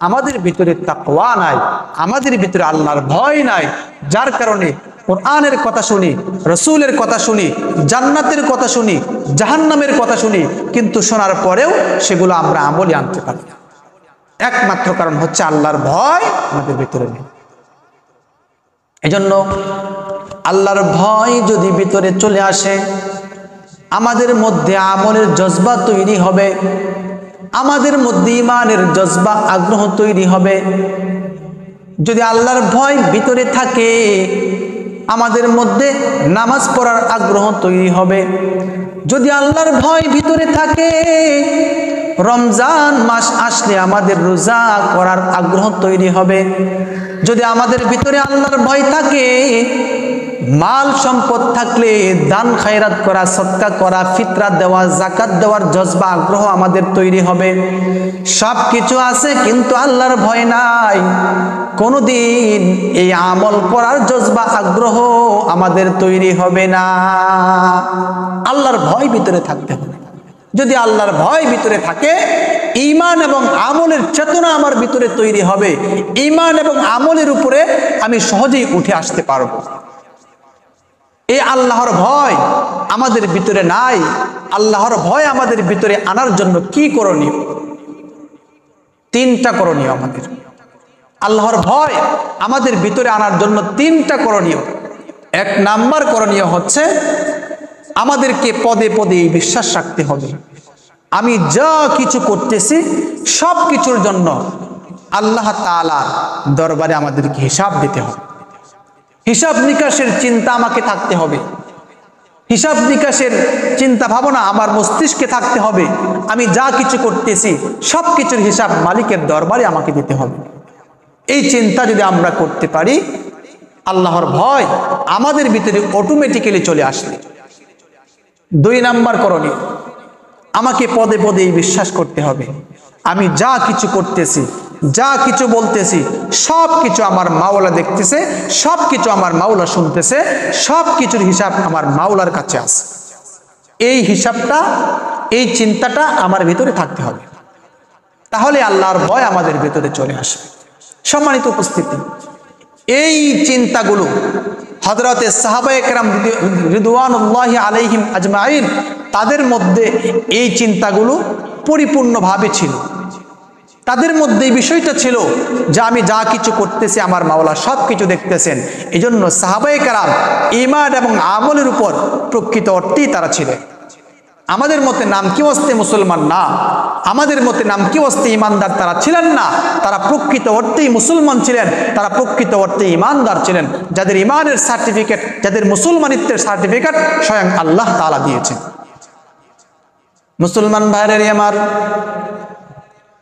আমাদের ভিতরে তাকওয়া নাই, আমাদের ভিতরে আল্লাহর ভয় নাই, যার কারণে কোরআনের কথা শুনি, রসুলের কথা শুনি, জান্নাতের কথা শুনি, জাহান্নামের কথা শুনি, কিন্তু শোনার পরেও সেগুলো আমরা আমলে আনতে পারি না। একমাত্র কারণ হচ্ছে আল্লাহর ভয় আমাদের ভিতরে নেই। এজন্য আল্লাহর ভয় যদি ভিতরে চলে আসে, আমাদের মধ্যে আমলের জজবা তৈরি হবে, আমাদের মধ্যে ঈমানের জজবা আগ্রহ তৈরি হবে। যদি আল্লাহর ভয় ভিতরে থাকে, আমাদের মধ্যে নামাজ পড়ার আগ্রহ তৈরি হবে। যদি আল্লাহর ভয় ভিতরে থাকে, রমজান মাস আসলে আমাদের রোজা করার আগ্রহ তৈরি হবে। যদি আমাদের ভিতরে আল্লাহর ভয় থাকে, মাল সম্পদ থাকলে দান খায়রাত করা, সদকা করা, ফিতরা দেওয়া, যাকাত দেওয়ার জজবা আগ্রহ আমাদের তৈরি হবে। সব কিছু আছে কিন্তু আল্লাহর ভয় নাই, কোনোদিন এই আমল করার জজবা আগ্রহ আমাদের তৈরি হবে না। আল্লাহর ভয় ভিতরে থাকতে হবে। যদি আল্লাহর ভয় ভিতরে থাকে, ঈমান এবং আমলের চেতনা আমার ভিতরে তৈরি হবে। ঈমান এবং আমলের উপরে আমি সহজেই উঠে আসতে পারবো। এই আল্লাহর ভয় আমাদের ভিতরে নাই। আল্লাহর ভয় আমাদের ভিতরে আনার জন্য কি করণীয়? তিনটা করণীয় আমাদের। আল্লাহর ভয় আমাদের ভিতরে আনার জন্য তিনটা করণীয়। এক নাম্বার করণীয় হচ্ছে আমাদেরকে পদে পদে এই বিশ্বাস রাখতে হবে, আমি যা কিছু করতেছি সব কিছুর জন্য আল্লাহ তাআলা দরবারে আমাদেরকে হিসাব দিতে হবে। হিসাব নিকাশের চিন্তা আমাকে থাকতে হবে। হিসাব নিকাশের চিন্তা ভাবনা আমার মস্তিষ্কে থাকতে হবে। আমি যা কিছু করতেছি সব কিছুর হিসাব মালিকের দরবারে আমাকে দিতে হবে। এই চিন্তা যদি আমরা করতে পারি, আল্লাহর ভয় আমাদের ভিতরে অটোমেটিক্যালি চলে আসবে। দুই নাম্বার করণীয়, আমাকে পদে পদে এই বিশ্বাস করতে হবে, আমি যা কিছু করতেছি, যা কিছু বলতেছি সব কিছু আমার মাওলা দেখতেছে, সব কিছু আমার মাওলা শুনতেছে, সব কিছুর হিসাব আমার মাওলার কাছে আছে। এই হিসাবটা, এই চিন্তাটা আমার ভিতরে থাকতে হবে, তাহলে আল্লাহর ভয় আমাদের ভিতরে চলে আসবে। সম্মানিত উপস্থিতি, এই চিন্তাগুলো হযরতে সাহাবায়ে কেরাম রিদওয়ানুল্লাহি আলাইহিম আজমাইন তাদের মধ্যে এই চিন্তাগুলো পরিপূর্ণভাবে ছিল। তাদের মধ্যে এই বিষয়টা ছিল যে আমি যা কিছু করতেছি আমার মাওলা সব কিছু দেখতেছেন। এজন্য সাহাবায়ে কেরাম ঈমান এবং আমলের উপর প্রকৃত অর্থেই তারা ছিলেন। আমাদের মতে নাম কি ওয়াস্তে মুসলমান না, আমাদের মতে নাম কি ওয়াস্তে ঈমানদার তারা ছিলেন না। তারা প্রকৃত অর্থেই মুসলমান ছিলেন, তারা প্রকৃত অর্থেই ঈমানদার ছিলেন। যাদের ঈমানের সার্টিফিকেট, যাদের মুসলমানিত্বের সার্টিফিকেট স্বয়ং আল্লাহ তাআলা দিয়েছেন। মুসলমান ভাইয়ের আমার,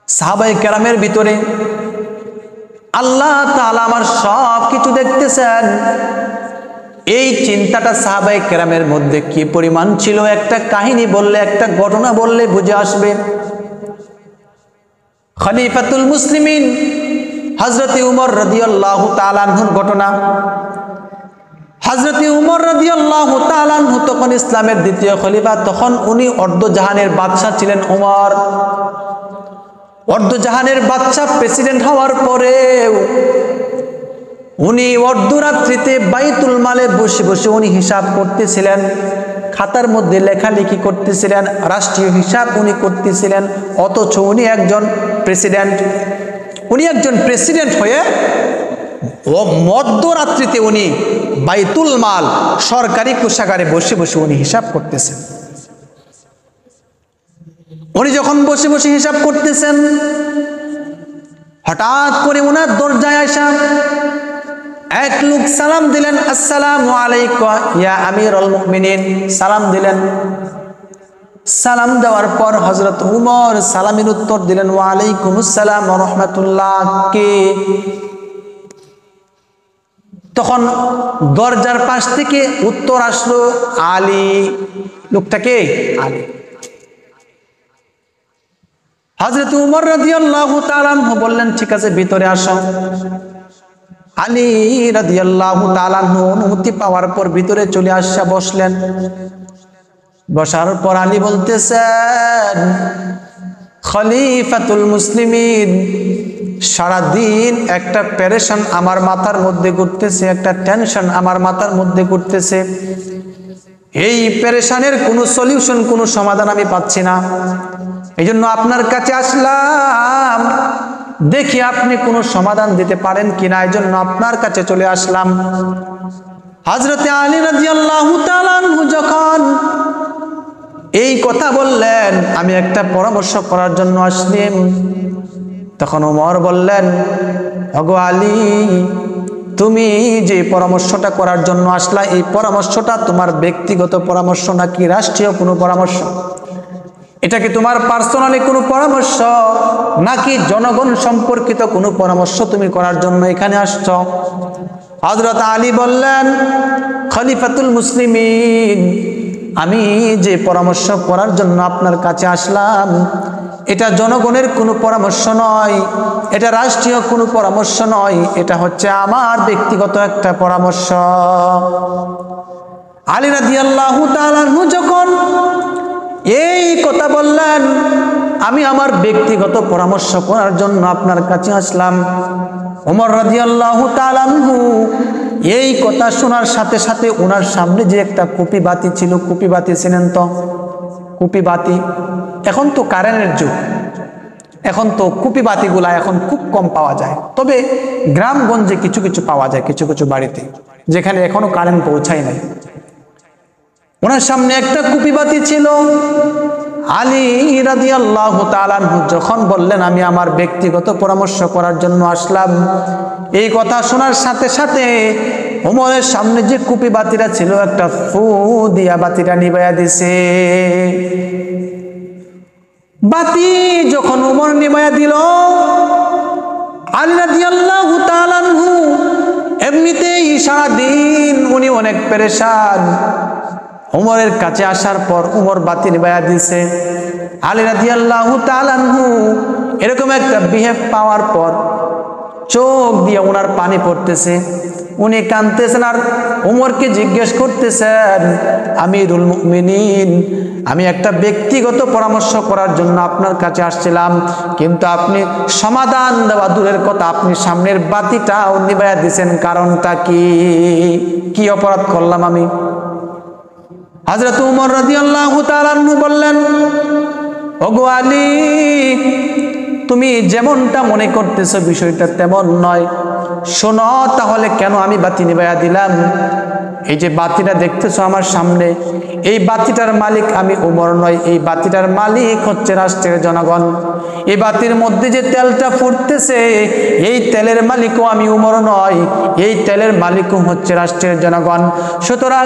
সাহাবায়ে কেরামের ভিতরে আল্লাহ তাআলা আমার সব কিছু দেখতেছেন, এই চিন্তাটা সাহাবায়ে কেরামের মধ্যে কি পরিমাণ ছিল, একটা কাহিনী বললে, একটা ঘটনা বললে বুঝে আসবে। খলিফাতুল মুসলিমিন হযরতে উমর রাদিয়াল্লাহু তাআলা আনহুর ঘটনা। হযরতে উমর রাদিয়াল্লাহু তাআলা আনহু তখন ইসলামের দ্বিতীয় খলিফা, তখন উনি অর্ধজাহানের বাদশা ছিলেন। উমর অর্ধজাহানের বাদশা, প্রেসিডেন্ট হওয়ার পরেও উনি অর্ধরাত্রিতে বাইতুল মালে বসে বসে উনি হিসাব করতেছিলেন, খাতার মধ্যে লেখালেখি করতেছিলেন, রাষ্ট্রীয় হিসাব উনি করতেছিলেন। অথচ উনি একজন প্রেসিডেন্ট, উনি একজন প্রেসিডেন্ট হয়ে মধ্যরাত্রিতে উনি বাইতুল মাল সরকারি কোষাগারে বসে বসে উনি হিসাব করতেছেন। উনি যখন বসে বসে হিসাব করতেছেন, হঠাৎ করে ওনার দরজায় আসা এক লোক সালাম দিলেন, আসসালামু আলাইকুম ইয়া আমিরুল মুমিনিন, সালাম দিলেন। সালাম দেওয়ার পর হযরত উমর সালামের উত্তর দিলেন, ওয়া আলাইকুমুস সালাম ওয়া রাহমাতুল্লাহ। কে? তখন দরজার পাশ থেকে উত্তর আসলো, আলী। লোকটা কে? আলী। হযরত উমর রাদিয়াল্লাহু তাআলা বললেন, ঠিক আছে ভিতরে আসো। আলী রাদিয়াল্লাহু তাআলা অনুমতি পাওয়ার পর ভিতরে চলে আসা বসলেন। বসার পর আলী বলতেছেন, খলিফাতুল মুসলিমিন সারাদিন একটা পেরেশান আমার মাথার মধ্যে ঘুরতেছে, একটা টেনশন আমার মাথার মধ্যে ঘুরতেছে। এই পেরেশানের কোনো সলিউশন, কোনো সমাধান আমি পাচ্ছি না। এই জন্য আপনার কাছে আসলাম, দেখি আপনি কোনো সমাধান দিতে পারেন কিনা। এই জন্য আপনার কাছে চলে আসলাম। হযরতে আলী রাদিয়াল্লাহু তাআলা আনহু যখন এই কথা বললেন, আমি একটা পরামর্শ করার জন্য আসলাম, তখন ওমর বললেন, ওগো আলী, তুমি যে পরামর্শটা করার জন্য আসলা, এই পরামর্শটা তোমার ব্যক্তিগত পরামর্শ নাকি রাষ্ট্রীয় কোনো পরামর্শ? এটা কি তোমার পার্সোনালি কোনো পরামর্শ নাকি জনগণ সম্পর্কিত কোনো পরামর্শ তুমি করার জন্য এখানে আসছো? হযরত আলী বললেন, খলিফাতুল মুসলিমিন, আমি যে পরামর্শ করার জন্য আপনার কাছে আসলাম, এটা জনগণের কোনো পরামর্শ নয়, এটা রাষ্ট্রীয় কোনো পরামর্শ নয়, এটা হচ্ছে আমার ব্যক্তিগত একটা পরামর্শ। আলী রাদিয়াল্লাহু তাআলা আনহু যখন এই কথা বললেন, আমি আমার ব্যক্তিগত পরামর্শ করার জন্য আপনার কাছে আসলাম, ওমর রাদিয়াল্লাহু তাআলা আনহু এই কথা শোনার সাথে সাথে ওনার সামনে যে একটা কুপি বাতি ছিল, কুপি বাতি চিনেন তো? কুপি বাতি, এখন তো কারেন্টের যুগ, এখন তো কুপি বাতিগুলা এখন খুব কম পাওয়া যায়, তবে গ্রামগঞ্জে কিছু কিছু পাওয়া যায়, কিছু কিছু বাড়িতে যেখানে এখনো কারেন্ট পৌঁছায় নাই। ওনার সামনে একটা কুপি বাতি ছিল। আলী রাদিয়াল্লাহু তাআলা আনহু যখন বললেন, আমি আমার ব্যক্তিগত পরামর্শ করার জন্য আসলাম, এই কথা শোনার সাথে সাথে ওমরের সামনে যে কুপি বাতিটা ছিল, একটা ফু দিয়া বাতিটা নিভাইয়া দিছে। বাতি যখন ওমর নিভাইয়া দিল, আলী রাদিয়াল্লাহু তাআলা আনহু এমনিতেই সারাদিন উনি অনেক পেরেশান। ওমরের কাছে আসার পর ওমর বাতি নিভাইয়া দিছে। আলী রাদিয়াল্লাহু তাআলা আনহু এরকম একটা বিহেভ পাওয়ার পর চোখ দিয়ে ওনার পানি পড়তেছে, উনি কাঁদতেছেন আর ওমরকে জিজ্ঞেস করতেছেন, আমিরুল মুমিনিন, আমি একটা ব্যক্তিগত পরামর্শ করার জন্য আপনার কাছে আসছিলাম, কিন্তু আপনি সমাধান দেওয়া দূরের কথা, আপনি সামনের বাতিটাও নিভাইয়া দিছেন, কারণটা কি? কি অপরাধ করলাম আমি? হযরত ওমর রাদিয়াল্লাহু তাআলা আনহু বললেন, ওগো আলী, তুমি যেমনটা মনে করতেছো বিষয়টা তেমন নয়। শোনো তাহলে কেন আমি বাতি নিভাইয়া দিলাম। এই যে বাতিটা দেখতেছো আমার সামনে, এই বাতিটার মালিক আমি ওমর নয়, এই বাতিটার মালিক হচ্ছে রাষ্ট্রের জনগণ। এই বাতির মধ্যে যে তেলটা ফুটতেছে, এই তেলের মালিকও আমি ওমর নয়, এই তেলের মালিকও হচ্ছে রাষ্ট্রের জনগণ। সুতরাং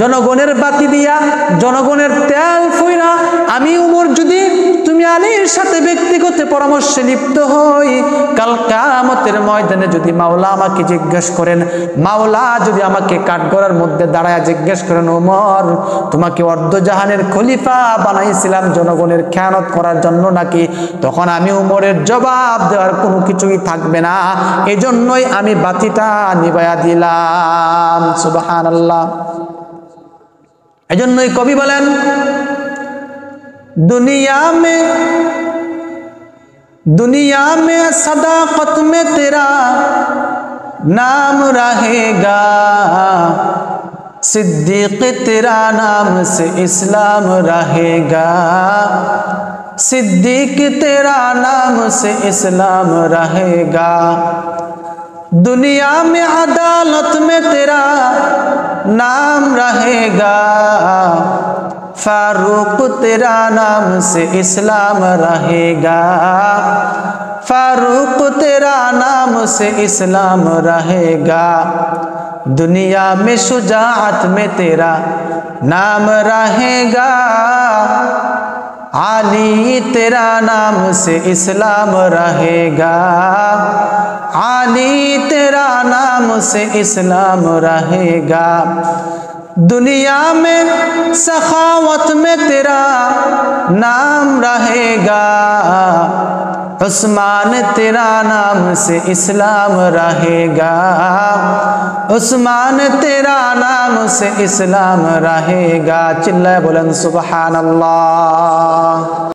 জনগণের বাতি দিয়া জনগণের তেল ফুইরা আমি ওমর যদি তুমি আলীর সাথে ব্যক্তিগত পরামর্শে লিপ্ত হই, কাল কিয়ামতের ময়দানে যদি মাওলা আমাকে জিজ্ঞেস করেন, মাওলা যদি আমাকে কাঠগড়ার মধ্যে দাঁড়ায় জিজ্ঞেস করেন, ওমর তোমাকে অর্ধজাহানের খলিফা বানাইছিলাম জনগণের খেয়ানত করার জন্য নাকি, তখন আমি ওমরের জবাব দেওয়ার কোনো কিছুই থাকবে না। এজন্যই আমি বাতিটা নিভাইয়া দিলাম। সুবহানাল্লাহ। এজন্যই কবি বলেন, दुनिया में सदाकत में तेरा नाम रहेगा, सिद्दीक तेरा नाम से इस्लाम रहेगा, सिद्दीक तेरा नाम से इस्लाम रहेगा। दुनिया में अदालत में तेरा नाम रहेगा, फारूक तेरा नाम से इस्लाम रहेगा, फारूक तेरा नाम से इस्लाम रहेगा। दुनिया में शुजाअत में तेरा नाम रहेगा, आली तेरा नाम से इस्लाम रहेगा, आली तेरा नाम से इस्लाम रहेगा। दुनिया में सखावत में तेरा नाम रहेगा, उस्मान तेरा नाम से इस्लाम रहेगा, उस्मान तेरा नाम से इस्लाम रहेगा। चिल्लाए बोलन सुबहान अल्लाह।